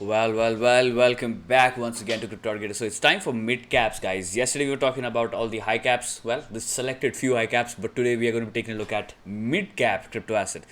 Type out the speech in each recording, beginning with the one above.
Welcome back once again to Crypto Target. So it's time for mid caps, guys. Yesterday we were talking about all the high caps, the selected few high caps, but today we are going to be taking a look at mid cap crypto asset.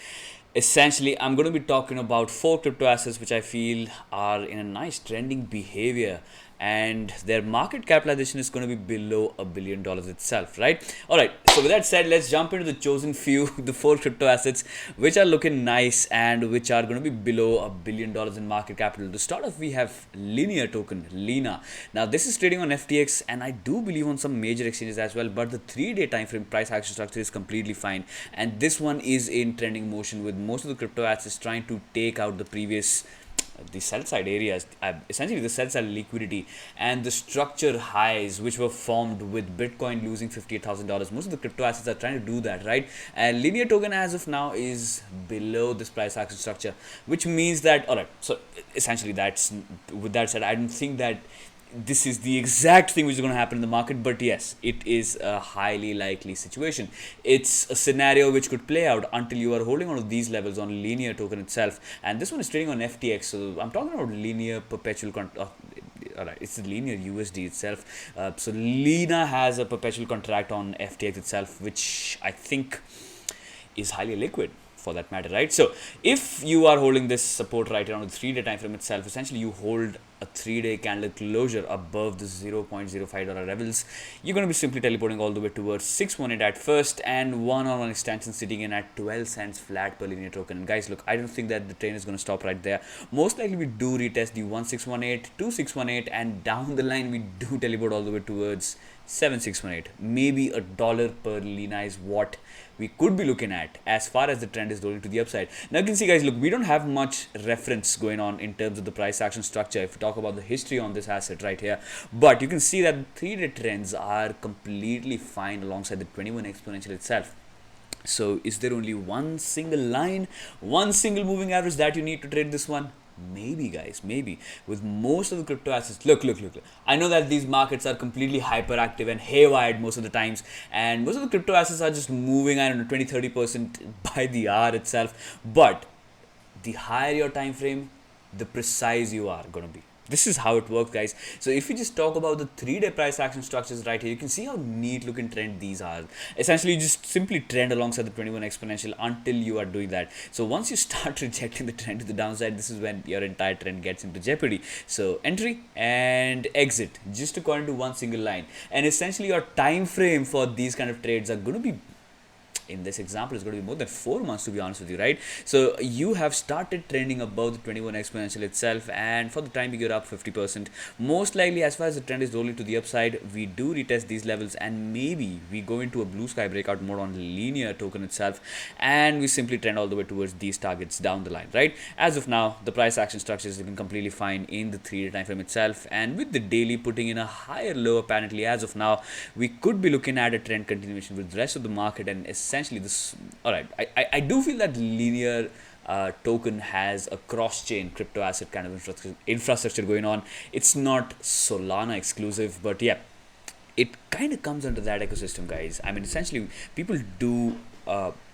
Essentially, I'm going to be talking about four crypto assets which I feel are in a nice trending behavior, and their market capitalization is going to be below $1 billion itself, right? All right, so with that said, let's jump into the chosen few, the four crypto assets which are looking nice and which are going to be below $1 billion in market capital. To start off, we have linear token, LINA. Now this is trading on FTX and I do believe on some major exchanges as well, but the 3-day time frame price action structure is completely fine, and this one is in trending motion with most of the crypto assets trying to take out the sell side areas, essentially the sell side liquidity and the structure highs which were formed with Bitcoin losing $58,000. Most of the crypto assets are trying to do that, right? And linear token as of now is below this price action structure, which means that, all right, so essentially that's, with that said, I don't think that this is the exact thing which is going to happen in the market, but yes, it is a highly likely situation. It's a scenario which could play out until you are holding on to these levels on linear token itself, and this one is trading on FTX. So I'm talking about linear perpetual alright, it's the linear USD itself. So Lina has a perpetual contract on FTX itself, which I think is highly liquid for that matter, right? So if you are holding this support right around the 3-day time frame itself, essentially you hold a 3-day candle closure above the $0.05 levels, you're going to be simply teleporting all the way towards 618 at first, and one-on-one extension sitting in at 12 cents flat per linear token. And guys, look, I don't think that the train is going to stop right there. Most likely we do retest the 1618, 2618, and down the line we do teleport all the way towards 7618. Maybe $1 per Lina is what we could be looking at as far as the trend is rolling to the upside. Now you can see, guys, look, we don't have much reference going on in terms of the price action structure if we talk about the history on this asset right here, but you can see that the 3-day trends are completely fine alongside the 21 exponential itself. So is there only one single line, one single moving average that you need to trade this one? Maybe, guys, maybe. With most of the crypto assets, look, I know that these markets are completely hyperactive and haywired most of the times, and most of the crypto assets are just moving, I don't know, 20-30% by the hour itself, but the higher your time frame, the precise you are going to be. This is how it works, guys. So if we just talk about the 3-day price action structures right here, you can see how neat looking trend these are. Essentially, you just simply trend alongside the 21 exponential until you are doing that. So once you start rejecting the trend to the downside, this is when your entire trend gets into jeopardy. So entry and exit, just according to one single line. And essentially your time frame for these kind of trades are going to be, in this example, it's going to be more than 4 months, to be honest with you, right? So you have started trending above the 21 exponential itself, and for the time being, you're up 50%. Most likely, as far as the trend is rolling to the upside, we do retest these levels, and maybe we go into a blue sky breakout mode on linear token itself, and we simply trend all the way towards these targets down the line, right? As of now, the price action structure is looking completely fine in the 3-day time frame itself, and with the daily putting in a higher low, apparently, as of now, we could be looking at a trend continuation with the rest of the market. And essentially this, all right, I do feel that linear token has a cross-chain crypto asset kind of infrastructure going on. It's not Solana exclusive, but yeah, it kind of comes under that ecosystem, guys. I mean, essentially people do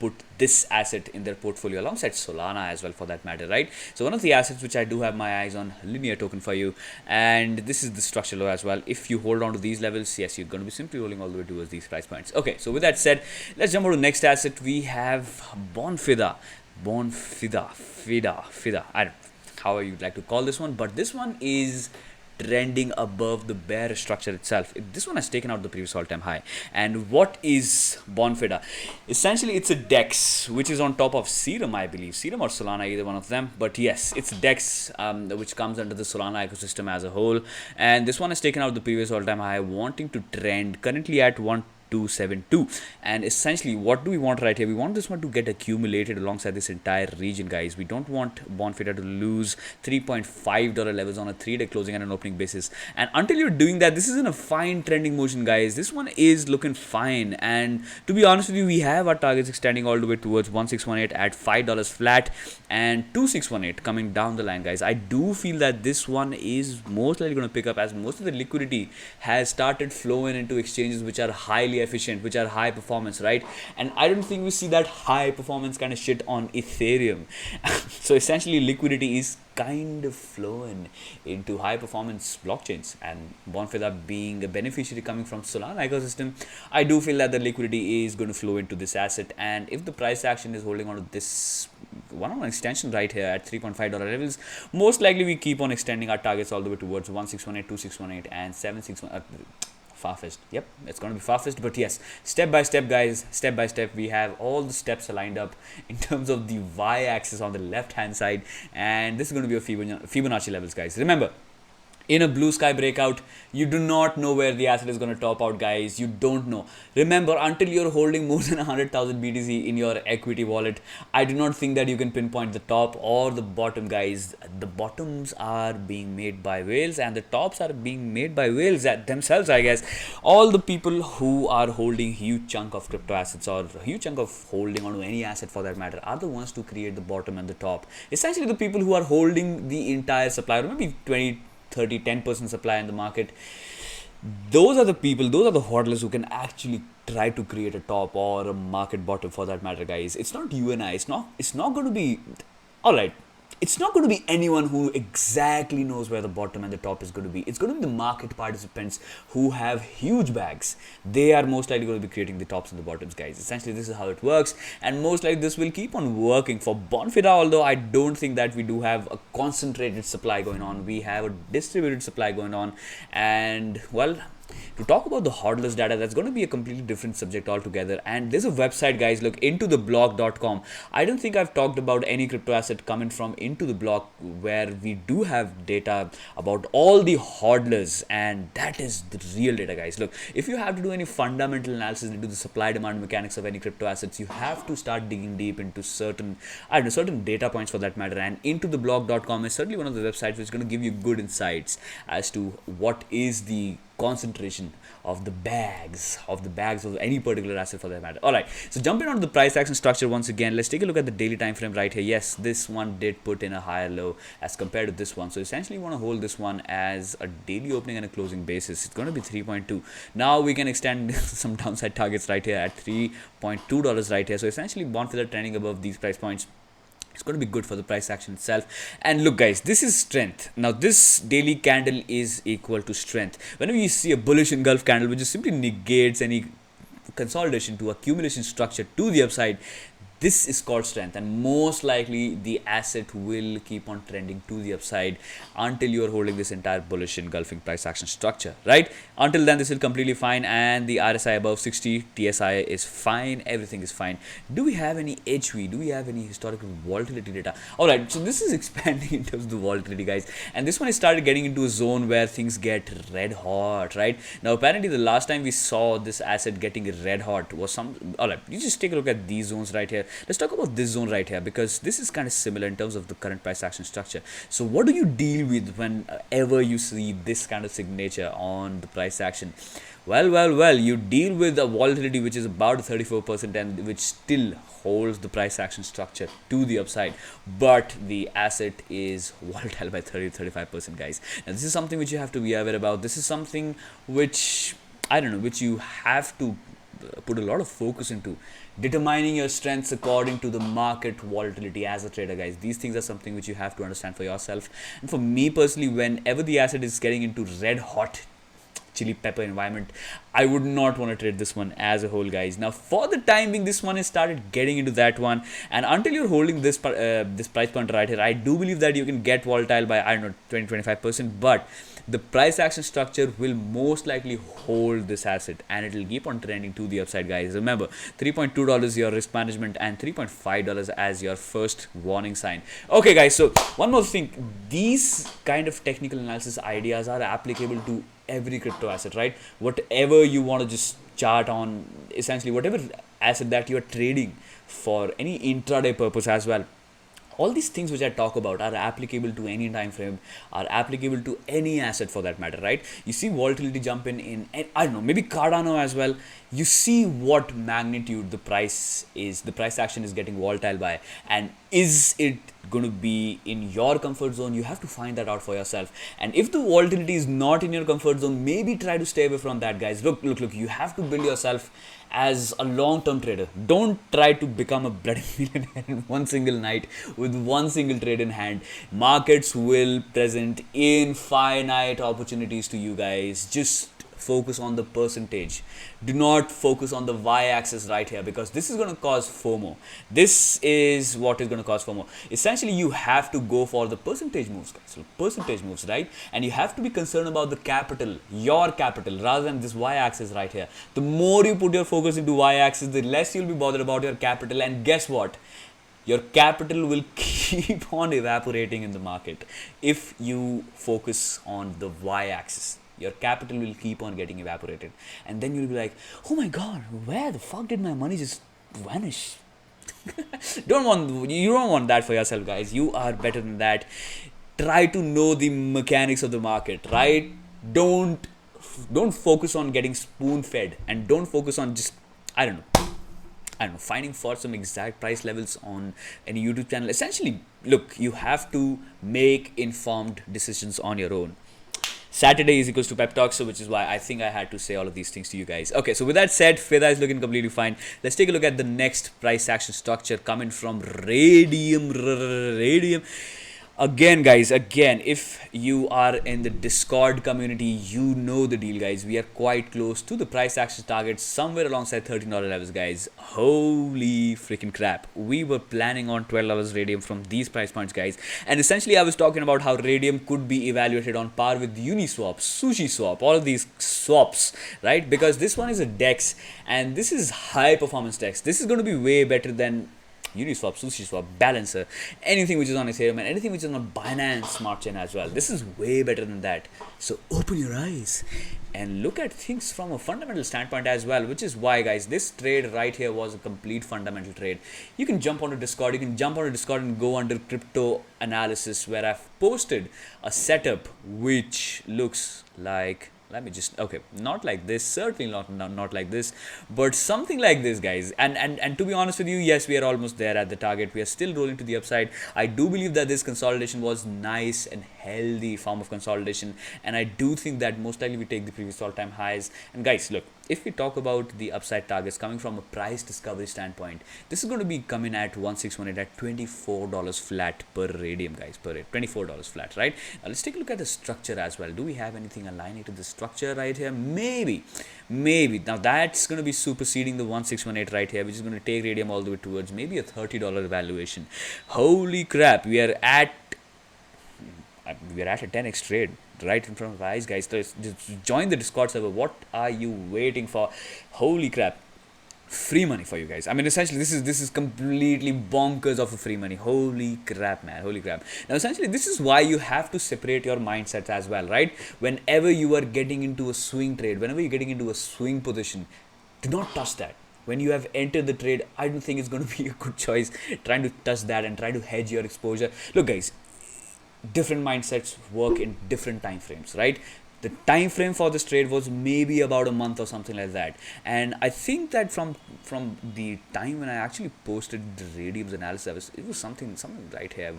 put this asset in their portfolio alongside Solana as well, for that matter, right? So one of the assets which I do have my eyes on, linear token for you, and this is the structure low as well. If you hold on to these levels, yes, you're going to be simply rolling all the way towards these price points. Okay, so with that said, let's jump on to the next asset. We have BonFida, FIDA, I don't know how you'd like to call this one, but this one is trending above the bear structure itself. This one has taken out the previous all-time high. And what is BonFida? Essentially, it's a DEX which is on top of Serum, I believe. Serum or Solana, either one of them. But yes, it's DEX which comes under the Solana ecosystem as a whole. And this one has taken out the previous all-time high, wanting to trend currently at 1.272. And essentially, what do we want right here? We want this one to get accumulated alongside this entire region, guys. We don't want BonFida to lose $3.5 levels on a 3-day closing and an opening basis. And until you're doing that, this is in a fine trending motion, guys. This one is looking fine. And to be honest with you, we have our targets extending all the way towards 1618 at $5 flat and 2618 coming down the line, guys. I do feel that this one is most likely going to pick up, as most of the liquidity has started flowing into exchanges which are highly efficient, which are high performance, right? And I don't think we see that high performance kind of shit on Ethereum. So essentially liquidity is kind of flowing into high performance blockchains, and BonFida being a beneficiary coming from Solana ecosystem, I do feel that the liquidity is going to flow into this asset. And if the price action is holding on to this one-on-one extension right here at $3.5 levels, most likely we keep on extending our targets all the way towards 1618, 2618 and 761. Far-fetched. Yep, it's going to be far-fetched, but yes, step by step, guys, step by step, we have all the steps lined up in terms of the y-axis on the left-hand side, and this is going to be a Fibonacci levels, guys. Remember, in a blue sky breakout, you do not know where the asset is going to top out, guys. You don't know. Remember, until you're holding more than 100,000 BTC in your equity wallet, I do not think that you can pinpoint the top or the bottom, guys. The bottoms are being made by whales and the tops are being made by whales themselves, I guess. All the people who are holding huge chunk of crypto assets or a huge chunk of holding onto any asset for that matter are the ones to create the bottom and the top. Essentially, the people who are holding the entire supply, or maybe 20, 30, 10% supply in the market, those are the people, those are the hodlers who can actually try to create a top or a market bottom for that matter, guys. It's not you and I. It's not going to be, all right, it's not going to be anyone who exactly knows where the bottom and the top is going to be. It's going to be the market participants who have huge bags. They are most likely going to be creating the tops and the bottoms, guys. Essentially, this is how it works, and most likely this will keep on working for BonFida, although I don't think that we do have a concentrated supply going on. We have a distributed supply going on, and well, to talk about the hodlers data, that's going to be a completely different subject altogether. And there's a website, guys, look, intotheblog.com. I don't think I've talked about any crypto asset coming from Into the Block where we do have data about all the hodlers, and that is the real data, guys. Look, if you have to do any fundamental analysis into the supply demand mechanics of any crypto assets, you have to start digging deep into certain data points for that matter. And intotheblog.com is certainly one of the websites which is going to give you good insights as to what is the concentration of the bags of any particular asset for that matter. All right, so jumping on to the price action structure once again, let's take a look at the daily time frame right here. Yes, this one did put in a higher low as compared to this one, so essentially you want to hold this one as a daily opening and a closing basis. It's going to be 3.2. now we can extend some downside targets right here at $3.2 right here. So essentially BonFida trending above these price points, it's going to be good for the price action itself. And look, guys, this is strength. Now this daily candle is equal to strength. Whenever you see a bullish engulf candle, which just simply negates any consolidation to accumulation structure to the upside, this is called strength, and most likely the asset will keep on trending to the upside until you are holding this entire bullish engulfing price action structure, right? Until then, this will completely fine, and the RSI above 60, TSI is fine, everything is fine. Do we have any HV? Do we have any historical volatility data? All right, so this is expanding in terms of the volatility, guys, and this one has started getting into a zone where things get red hot, right? Now, apparently, the last time we saw this asset getting red hot was some. All right, you just take a look at these zones right here. Let's talk about this zone right here, because this is kind of similar in terms of the current price action structure. So what do you deal with whenever you see this kind of signature on the price action? Well, you deal with a volatility which is about 34% and which still holds the price action structure to the upside, but the asset is volatile by 30-35%, guys. Now this is something which you have to be aware about. This is something which, I don't know, which you have to put a lot of focus into determining your strengths according to the market volatility as a trader, guys. These things are something which you have to understand for yourself. And for me personally, whenever the asset is getting into red hot chili pepper environment, I would not want to trade this one as a whole, guys. Now for the time being, this one has started getting into that one, and until you're holding this this price point right here, I do believe that you can get volatile by, I don't know, 20-25%, but the price action structure will most likely hold this asset and it will keep on trending to the upside, guys. Remember, $3.2 your risk management and $3.5 as your first warning sign. Okay, guys, so one more thing, these kind of technical analysis ideas are applicable to every crypto asset, right? Whatever you want to just chart on, essentially whatever asset that you are trading for any intraday purpose as well, all these things which I talk about are applicable to any time frame, are applicable to any asset for that matter, right? You see volatility jump in I don't know, maybe Cardano as well. You see what magnitude the price action is getting volatile by, and is it going to be in your comfort zone, you have to find that out for yourself. And if the volatility is not in your comfort zone, maybe try to stay away from that, guys. Look, you have to build yourself as a long-term trader. Don't try to become a bloody millionaire in one single night with one single trade in hand. Markets will present infinite opportunities to you, guys. Just focus on the percentage. Do not focus on the y-axis right here, because this is going to cause FOMO. This is what is going to cause FOMO. Essentially, you have to go for the percentage moves, guys. So percentage moves, right? And you have to be concerned about the capital, your capital, rather than this y-axis right here. The more you put your focus into y-axis, the less you'll be bothered about your capital. And guess what? Your capital will keep on evaporating in the market if you focus on the y-axis. Your capital will keep on getting evaporated, and then you'll be like, oh my god, where the fuck did my money just vanish? You don't want that for yourself, guys. You are better than that. Try to know the mechanics of the market, right? Don't focus on getting spoon fed, and don't focus on just I don't know, finding for some exact price levels on any YouTube channel. Essentially, look, you have to make informed decisions on your own. Saturday is equals to pep talk, so which is why I think I had to say all of these things to you guys. Okay, so with that said, FIDA is looking completely fine. Let's take a look at the next price action structure coming from Raydium. Again, guys, if you are in the Discord community, you know the deal, guys. We are quite close to the price action target, somewhere alongside $13 levels, guys. Holy freaking crap. We were planning on $12 Raydium from these price points, guys. And essentially, I was talking about how Raydium could be evaluated on par with Uniswap, SushiSwap, all of these swaps, right? Because this one is a DEX, and this is high performance DEX. This is going to be way better than Uniswap, SushiSwap, Balancer, anything which is on Ethereum, and anything which is on Binance Smart Chain as well. This is way better than that. So open your eyes and look at things from a fundamental standpoint as well, which is why, guys, this trade right here was a complete fundamental trade. You can jump onto Discord. You can jump onto Discord and go under crypto analysis, where I've posted a setup which looks like, let me just, okay, not like this, certainly not like this, but something like this, guys. And to be honest with you, yes, we are almost there at the target. We are still rolling to the upside. I do believe that this consolidation was nice and healthy form of consolidation, and I do think that most likely we take the previous all-time highs. And guys, look, if we talk about the upside targets coming from a price discovery standpoint, this is going to be coming at 1618 at $24 flat per Raydium, guys, per $24 flat, right? Now let's take a look at the structure as well. Do we have anything aligned to the structure right here? Maybe. Now that's going to be superseding the 1618 right here, which is going to take Raydium all the way towards maybe a $30 valuation. Holy crap, we are at a 10x trade right in front of our eyes, guys. So just join the Discord server. What are you waiting for? Holy crap, free money for you guys. I mean, essentially this is completely bonkers of a free money. Holy crap, man, holy crap. Now essentially this is why you have to separate your mindsets as well, right? Whenever you are getting into a swing trade, whenever you're getting into a swing position, do not touch that. When you have entered the trade, I don't think it's going to be a good choice trying to touch that and try to hedge your exposure. Look, guys, different mindsets work in different time frames, right? The time frame for this trade was maybe about a month or something like that, and I think that from the time when I actually posted the Raydium's analysis, it was something right here.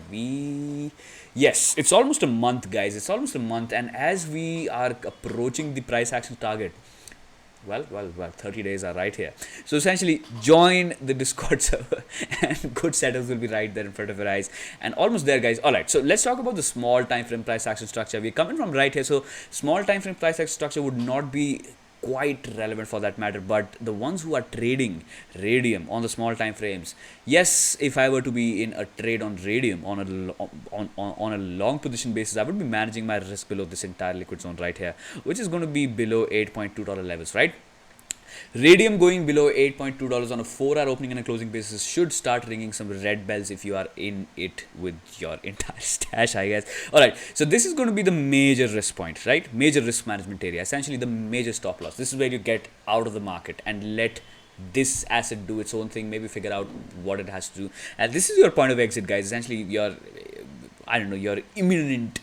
Yes, it's almost a month, guys. It's almost a month, and as we are approaching the price action target, well, 30 days are right here. So essentially, join the Discord server and good setups will be right there in front of your eyes. And almost there, guys. Alright, so let's talk about the small time frame price action structure. We're coming from right here. So small time frame price action structure would not be quite relevant for that matter, but the ones who are trading Raydium on the small time frames, yes, if I were to be in a trade on Raydium on a long position basis, I would be managing my risk below this entire liquid zone right here, which is going to be below $8.2 levels, right? Raydium going below $8.2 on a 4-hour opening and a closing basis should start ringing some red bells if you are in it with your entire stash, I guess. Alright, so this is going to be the major risk point, right? Major risk management area, essentially the major stop loss. This is where you get out of the market and let this asset do its own thing, maybe figure out what it has to do. And this is your point of exit, guys. Essentially, your, I don't know, your imminent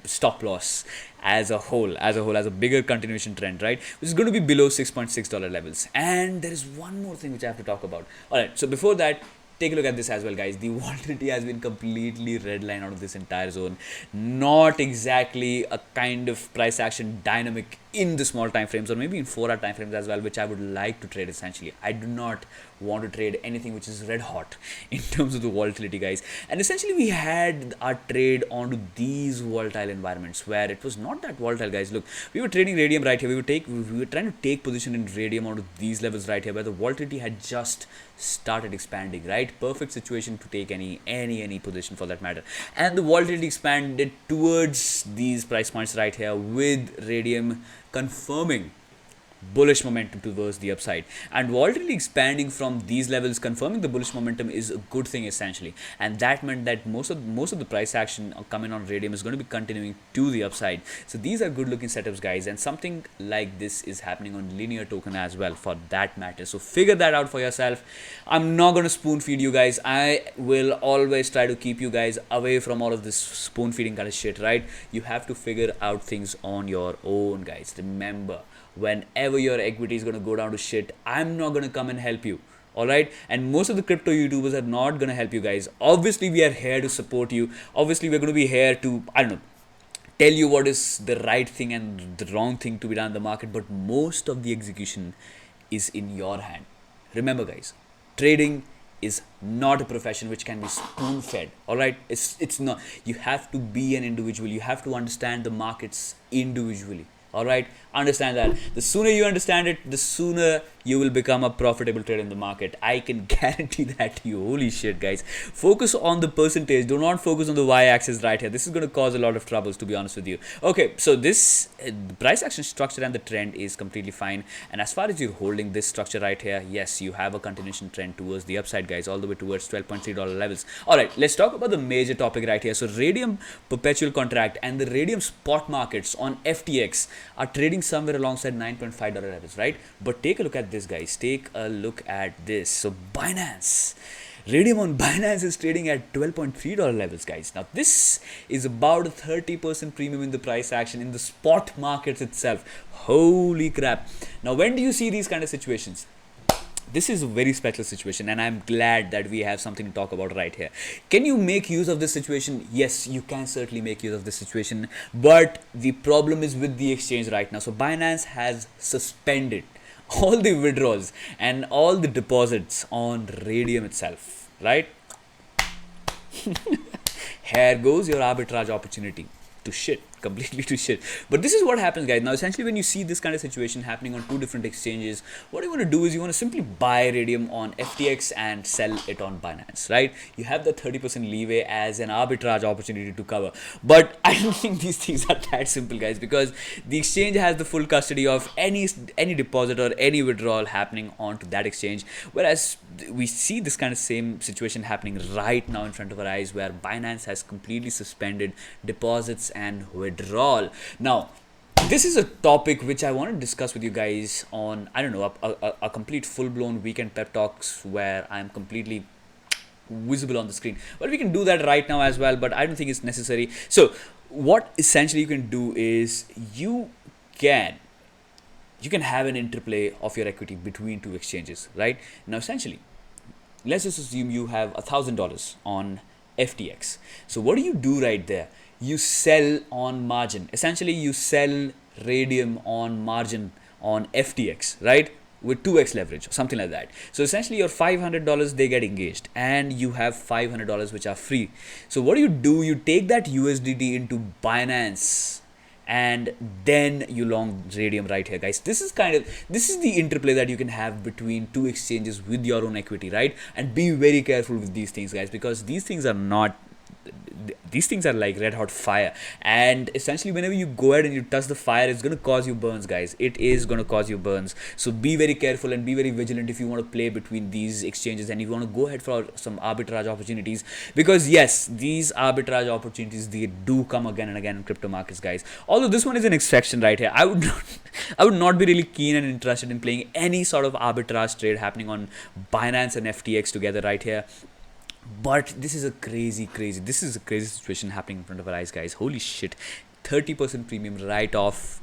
stop loss as a whole, as a bigger continuation trend, right? Which is going to be below $6.6 levels. And there is one more thing which I have to talk about. All right, so before that, take a look at this as well, guys. The volatility has been completely redline out of this entire zone. Not exactly a kind of price action dynamic in the small time frames, or maybe in 4-hour time frames as well, which I would like to trade. Essentially, I do not want to trade anything which is red hot in terms of the volatility, guys. And essentially we had our trade onto these volatile environments where it was not that volatile, guys. Look, we were trading Raydium right here. We were trying to take position in Raydium onto these levels right here, where the volatility had just started expanding, right? Perfect situation to take any position for that matter. And the volatility expanded towards these price points right here, with Raydium confirming bullish momentum towards the upside, and volatility expanding from these levels, confirming the bullish momentum, is a good thing essentially. And that meant that most of the price action coming on Raydium is going to be continuing to the upside. So these are good looking setups, guys, and something like this is happening on linear token as well, for that matter. So figure that out for yourself. I'm not going to spoon feed you guys. I will always try to keep you guys away from all of this spoon feeding kind of shit, right? You have to figure out things on your own, guys. Remember, whenever your equity is going to go down to shit, I'm not going to come and help you. All right, and most of the crypto YouTubers are not going to help you guys. Obviously, we are here to support you. Obviously, we're going to be here to, I don't know, tell you what is the right thing and the wrong thing to be done in the market. But most of the execution is in your hand. Remember, guys, trading is not a profession which can be spoon fed. All right, it's not. You have to be an individual. You have to understand the markets individually. All right, understand that. The sooner you understand it, the sooner you will become a profitable trader in the market. I can guarantee that to you. Holy shit, guys. Focus on the percentage. Do not focus on the y-axis right here. This is going to cause a lot of troubles, to be honest with you. Okay, so this the price action structure and the trend is completely fine. And as far as you're holding this structure right here, yes, you have a continuation trend towards the upside, guys, all the way towards $12.3 levels. All right, let's talk about the major topic right here. So Raydium perpetual contract and the Raydium spot markets on FTX are trading somewhere alongside $9.5 levels, right? But take a look at this, guys. Take a look at this. So Binance, Raydium on Binance is trading at $12.3 levels, guys. Now this is about a 30% premium in the price action in the spot markets itself. Holy crap. Now when do you see these kind of situations? This is a very special situation, and I'm glad that we have something to talk about right here. Can you make use of this situation? Yes, you can certainly make use of this situation, but the problem is with the exchange right now. So Binance has suspended all the withdrawals and all the deposits on Raydium itself, right? Here goes your arbitrage opportunity to shit, completely to shit. But this is what happens, guys. Now essentially when you see this kind of situation happening on two different exchanges, what you want to do is you want to simply buy Raydium on FTX and sell it on Binance, right? You have the 30% leeway as an arbitrage opportunity to cover. But I don't think these things are that simple, guys, because the exchange has the full custody of any deposit or any withdrawal happening onto that exchange, whereas we see this kind of same situation happening right now in front of our eyes, where Binance has completely suspended deposits and withdrawal. Now this is a topic which I want to discuss with you guys on, I don't know, a complete full-blown weekend pep talks where I'm completely visible on the screen. Well, we can do that right now as well, but I don't think it's necessary. So what essentially you can do is you can have an interplay of your equity between two exchanges, right? Now essentially, let's just assume you have $1,000 on FTX. So what do you do right there? You sell on margin. Essentially, you sell Raydium on margin on FTX, right? With 2x leverage or something like that. So essentially your $500, they get engaged and you have $500 which are free. So what do? You take that USDT into Binance and then you long Raydium right here, guys. This is the interplay that you can have between two exchanges with your own equity, right? And be very careful with these things, guys, because these things are like red hot fire, and essentially whenever you go ahead and you touch the fire, it's going to cause you burns, guys. It is going to cause you burns. So be very careful and be very vigilant if you want to play between these exchanges and if you want to go ahead for some arbitrage opportunities, because yes, these arbitrage opportunities, they do come again and again in crypto markets, guys. Although this one is an exception right here, I would not be really keen and interested in playing any sort of arbitrage trade happening on Binance and FTX together right here. But this is a crazy situation happening in front of our eyes, guys. Holy shit. 30% premium right off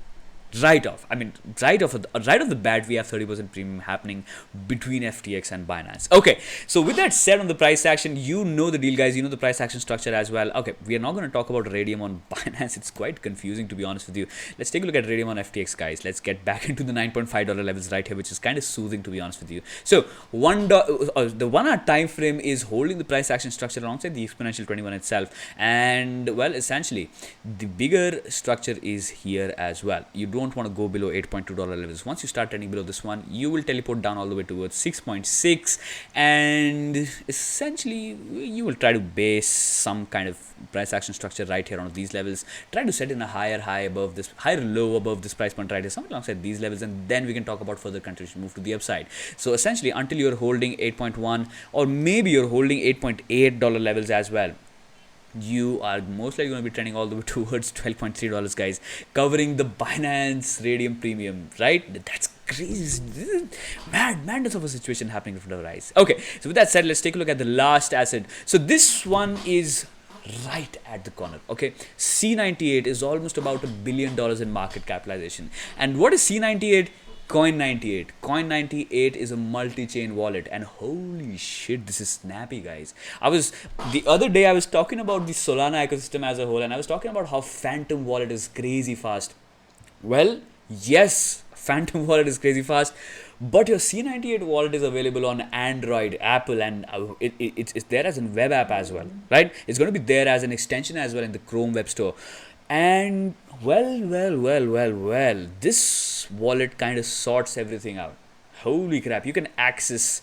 right off. I mean, right off the bat, we have 30% premium happening between FTX and Binance. Okay, so with that said, on the price action, you know the deal, guys. You know the price action structure as well. Okay, we are not going to talk about Raydium on Binance. It's quite confusing, to be honest with you. Let's take a look at Raydium on FTX, guys. Let's get back into the $9.5 levels right here, which is kind of soothing, to be honest with you. So the 1 hour time frame is holding the price action structure alongside the exponential 21 itself, and well, essentially the bigger structure is here as well. You don't want to go below $8.2 levels. Once you start trending below this one, you will teleport down all the way towards 6.6, and essentially you will try to base some kind of price action structure right here on these levels. Try to set in a higher high above this, higher low above this price point right here, something alongside these levels, and then we can talk about further continuation move to the upside. So essentially, until you're holding 8.1, or maybe you're holding $8.8 levels as well, you are most likely going to be trending all the way towards $12.3, guys, covering the Binance Raydium premium, right? That's crazy. This is madness of a situation happening in front of our eyes. Okay, so with that said, let's take a look at the last asset. So this one is right at the corner. Okay, C98 is almost about $1 billion in market capitalization. And what is C98? Coin98. Coin98 is a multi-chain wallet, and holy shit, this is snappy, guys. The other day I was talking about the Solana ecosystem as a whole, and I was talking about how Phantom Wallet is crazy fast. Well, yes, Phantom Wallet is crazy fast, but your C98 wallet is available on Android, Apple, and it's there as a web app as well, right? It's going to be there as an extension as well in the Chrome Web Store. And well, this wallet kind of sorts everything out. Holy crap, you can access,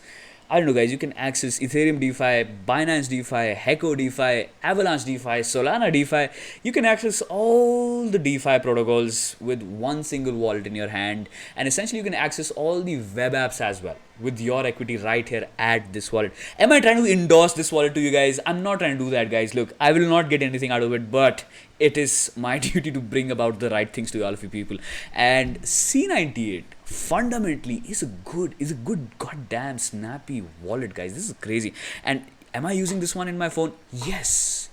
I don't know, guys, you can access Ethereum DeFi, Binance DeFi, Heco DeFi, Avalanche DeFi, Solana DeFi. You can access all the DeFi protocols with one single wallet in your hand, and essentially you can access all the web apps as well with your equity right here at this wallet. Am I trying to endorse this wallet to you guys? I'm not trying to do that, guys. Look, I will not get anything out of it, but it is my duty to bring about the right things to all of you people. And C98 fundamentally is a good goddamn snappy wallet, guys. This is crazy. And am I using this one in my phone? Yes,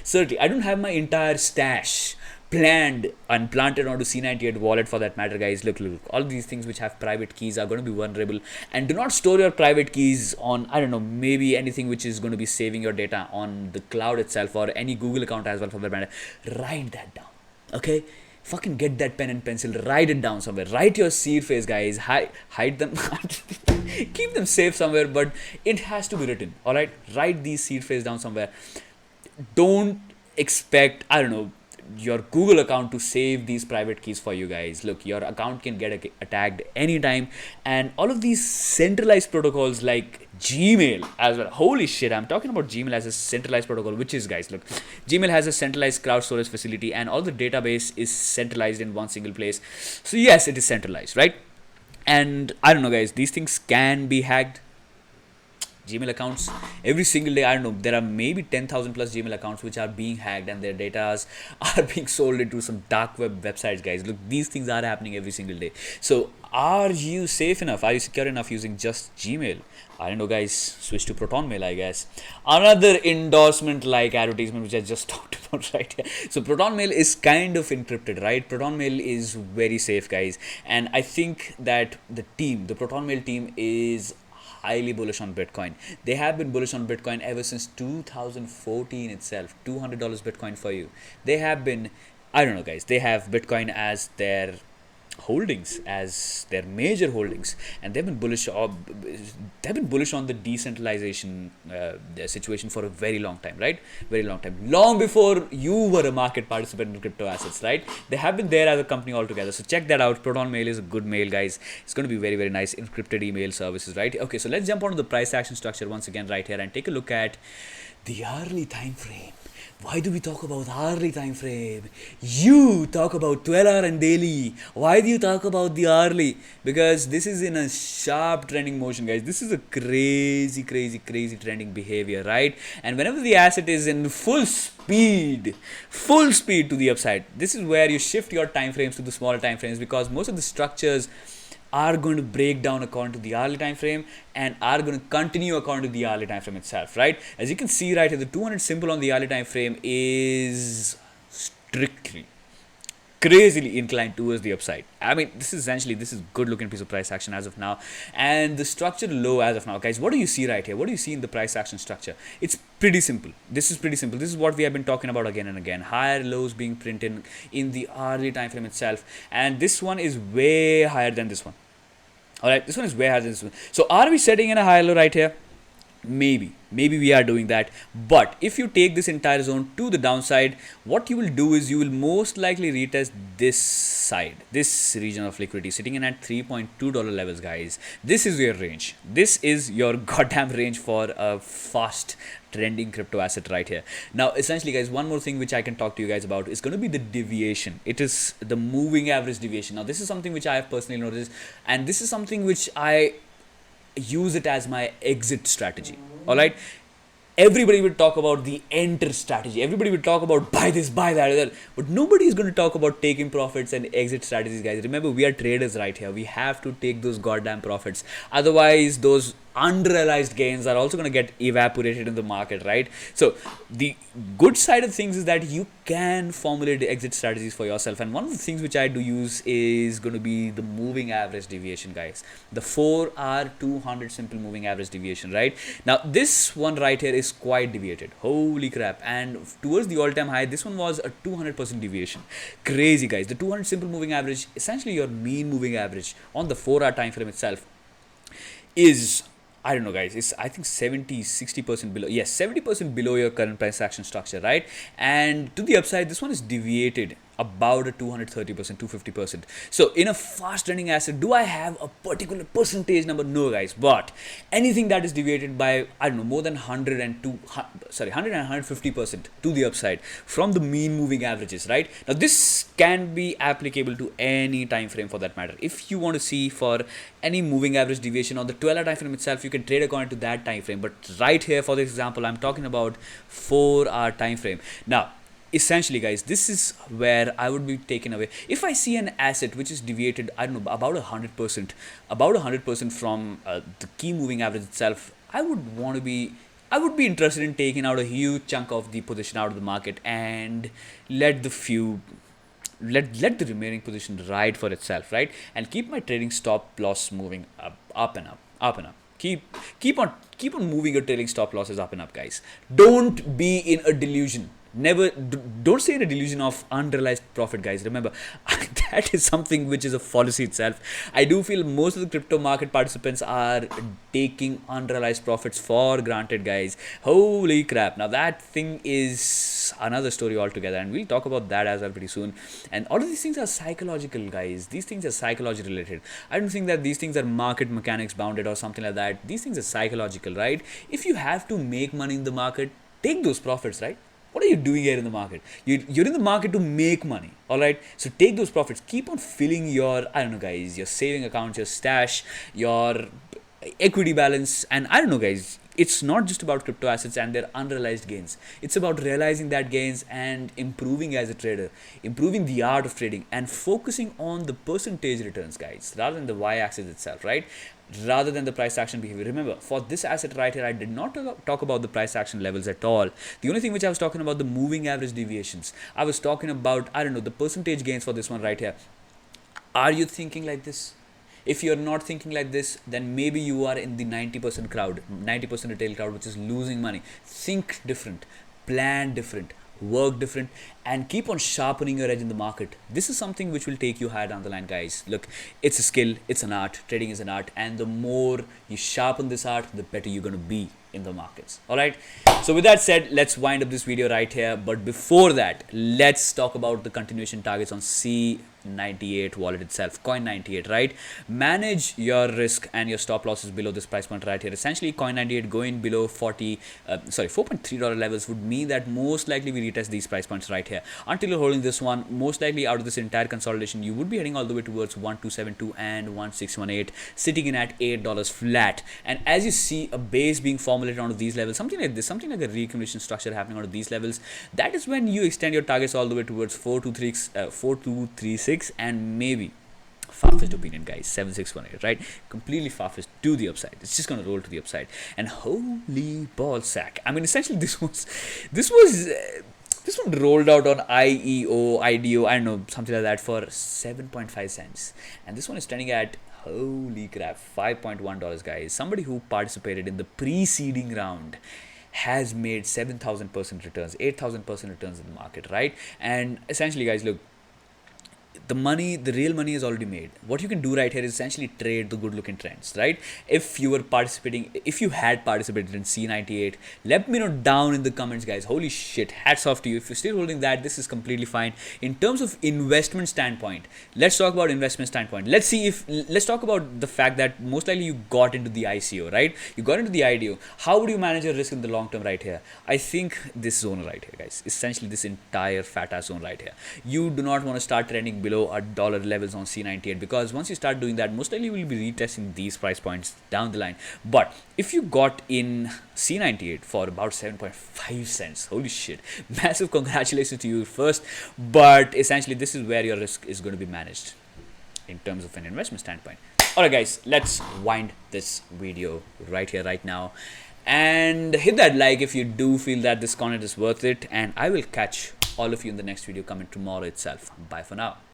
certainly. I don't have my entire stash planned and planted onto C98 wallet for that matter, guys. Look, all these things which have private keys are going to be vulnerable, and do not store your private keys on, I don't know, maybe anything which is going to be saving your data on the cloud itself, or any Google account as well for that matter. Write that down, okay? Fucking get that pen and pencil, write it down somewhere. Write your seed phrase, guys. Hide them, keep them safe somewhere, but it has to be written, all right? Write these seed phrase down somewhere. Don't expect, I don't know, your Google account to save these private keys for you, guys. Look, your account can get attacked anytime, and all of these centralized protocols like Gmail as well. Holy shit, I'm talking about Gmail as a centralized protocol, which is, guys, look, Gmail has a centralized cloud storage facility, and all the database is centralized in one single place. So yes, it is centralized, right? And I don't know, guys, these things can be hacked. Gmail accounts every single day, I don't know, there are maybe 10,000 plus Gmail accounts which are being hacked, and their data are being sold into some dark web websites, guys. Look, these things are happening every single day. So are you safe enough? Are you secure enough using just Gmail? I don't know, guys. Switch to Proton Mail, I guess. Another endorsement like advertisement which I just talked about right here. So Proton Mail is kind of encrypted, right? Proton Mail is very safe, guys, and I think that the Proton Mail team is highly bullish on Bitcoin. They have been bullish on Bitcoin ever since 2014 itself. $200 Bitcoin for you. They have been, I don't know, guys, they have Bitcoin as their holdings, as their major holdings, and they've been bullish on the decentralization situation for a very long time, right? Very long time, long before you were a market participant in crypto assets, right? They have been there as a company altogether. So check that out. Proton Mail is a good mail, guys. It's going to be very nice encrypted email services, right? Okay, so let's jump onto the price action structure once again right here and take a look at the hourly time frame. Why do we talk about hourly time frame? You talk about 12-hour and daily. Why do you talk about the hourly? Because this is in a sharp trending motion, guys. This is a crazy trending behavior, right? And whenever the asset is in full speed to the upside, this is where you shift your time frames to the smaller time frames, because most of the structures are going to break down according to the hourly time frame and are going to continue according to the hourly time frame itself, right? As you can see right here, the 200 symbol on the hourly time frame is strictly crazily inclined towards the upside. I mean, this is good looking piece of price action as of now, and the structure low as of now, guys. What do you see right here? What do you see in the price action structure? It's pretty simple. This is pretty simple. This is what we have been talking about again and again. Higher lows being printed in the hourly time frame itself, and this one is way higher than this one. All right, this one is way higher than this one. So are we setting in a higher low right here? Maybe we are doing that, but if you take this entire zone to the downside, what you will do is you will most likely retest this side, this region of liquidity sitting in at $3.2 levels, guys. This is your range. This is your goddamn range for a fast trending crypto asset right here. Now essentially, guys, one more thing which I can talk to you guys about is going to be the deviation. It is the moving average deviation. Now this is something which I have personally noticed, and this is something which I use it as my exit strategy. All right, everybody will talk about the enter strategy, everybody will talk about buy this, buy that, but nobody is going to talk about taking profits and exit strategies, guys. Remember, we are traders right here. We have to take those goddamn profits, otherwise those unrealized gains are also going to get evaporated in the market, right? So the good side of things is that you can formulate the exit strategies for yourself, and one of the things which I do use is going to be the moving average deviation, guys. The 4-hour 200 simple moving average deviation. Right now, this one right here is quite deviated, holy crap, and towards the all-time high, this one was a 200% deviation. Crazy, guys. The 200 simple moving average, essentially your mean moving average on the 4-hour time frame itself, is, I don't know, guys, it's I think 60% below. Yes, 70% below your current price action structure, right? And to the upside, this one is deviated about a 230%, 250%. So in a fast trending asset, do I have a particular percentage number? No, guys, but anything that is deviated by, I don't know, more than 100 and 150% to the upside from the mean moving averages, right? Now this can be applicable to any time frame for that matter. If you want to see for any moving average deviation on the 12-hour time frame itself, you can trade according to that time frame. But right here, for this example, I'm talking about 4-hour time frame. Now essentially, guys, this is where I would be taken away. If I see an asset which is deviated, I don't know, about 100% from the key moving average itself, I would be interested in taking out a huge chunk of the position out of the market and let the remaining position ride for itself, right? And keep my trading stop loss moving up and up. Keep on moving your trailing stop losses up and up, guys. Don't be in a delusion. Don't stay in a delusion of unrealized profit, guys. Remember, that is something which is a fallacy itself. I do feel most of the crypto market participants are taking unrealized profits for granted, guys. Holy crap. Now that thing is another story altogether, and we'll talk about that as well pretty soon. And all of these things are psychological, guys. These things are psychology related. I don't think that these things are market mechanics bounded or something like that. These things are psychological, right? If you have to make money in the market, take those profits, right? What are you doing here in the market? You're in the market to make money, all right? So take those profits. Keep on filling your, I don't know, guys, your saving accounts, your stash, your equity balance. And I don't know, guys, it's not just about crypto assets and their unrealized gains. It's about realizing that gains and improving as a trader, improving the art of trading, and focusing on the percentage returns, guys, rather than the y-axis itself, right? Rather than the price action behavior. Remember, for this asset right here, I did not talk about the price action levels at all. The only thing which I was talking about, the moving average deviations. I was talking about, I don't know, the percentage gains for this one right here. Are you thinking like this? If you're not thinking like this, then maybe you are in the 90% crowd, 90% retail crowd, which is losing money. Think different, plan different, work different, and keep on sharpening your edge in the market. This is something which will take you higher down the line, guys. Look, it's a skill, it's an art. Trading is an art, and the more you sharpen this art, the better you're going to be in the markets. All right, so with that said, let's wind up this video right here. But before that, let's talk about the continuation targets on C98 wallet itself, Coin98, right? Manage your risk and your stop losses below this price point right here. Essentially, Coin98 going below $4.3 levels would mean that most likely we retest these price points right here. Until you're holding this one, most likely out of this entire consolidation, you would be heading all the way towards 1272 and 1618, sitting in at $8 flat. And as you see a base being formulated onto these levels, something like this, something like a reaccumulation structure happening onto these levels, that is when you extend your targets all the way towards 4236 and maybe far-fetched opinion, guys, 7618, right? Completely far-fetched to the upside. It's just going to roll to the upside. And holy ball sack. I mean, essentially this was This one rolled out on IDO, I don't know, something like that for 7.5 cents. And this one is trending at, holy crap, $5.1, guys. Somebody who participated in the preceding round has made 7,000% returns, 8,000% returns in the market, right? And essentially, guys, look, the real money is already made. What you can do right here is essentially trade the good looking trends, right? If you had participated in C98, let me know down in the comments, guys. Holy shit, hats off to you. If you're still holding that, this is completely fine. In terms of investment standpoint, let's talk about investment standpoint. Let's talk about the fact that most likely you got into the ICO, right? You got into the IDO. How would you manage your risk in the long term right here? I think this zone right here, guys, essentially this entire fat ass zone right here. You do not want to start trending below a dollar levels on C98, because once you start doing that, most likely you will be retesting these price points down the line. But if you got in C98 for about 7.5 cents, holy shit, massive congratulations to you first. But essentially this is where your risk is going to be managed in terms of an investment standpoint. Alright guys, let's wind this video right here, right now, and hit that like if you do feel that this content is worth it, and I will catch all of you in the next video coming tomorrow itself. Bye for now.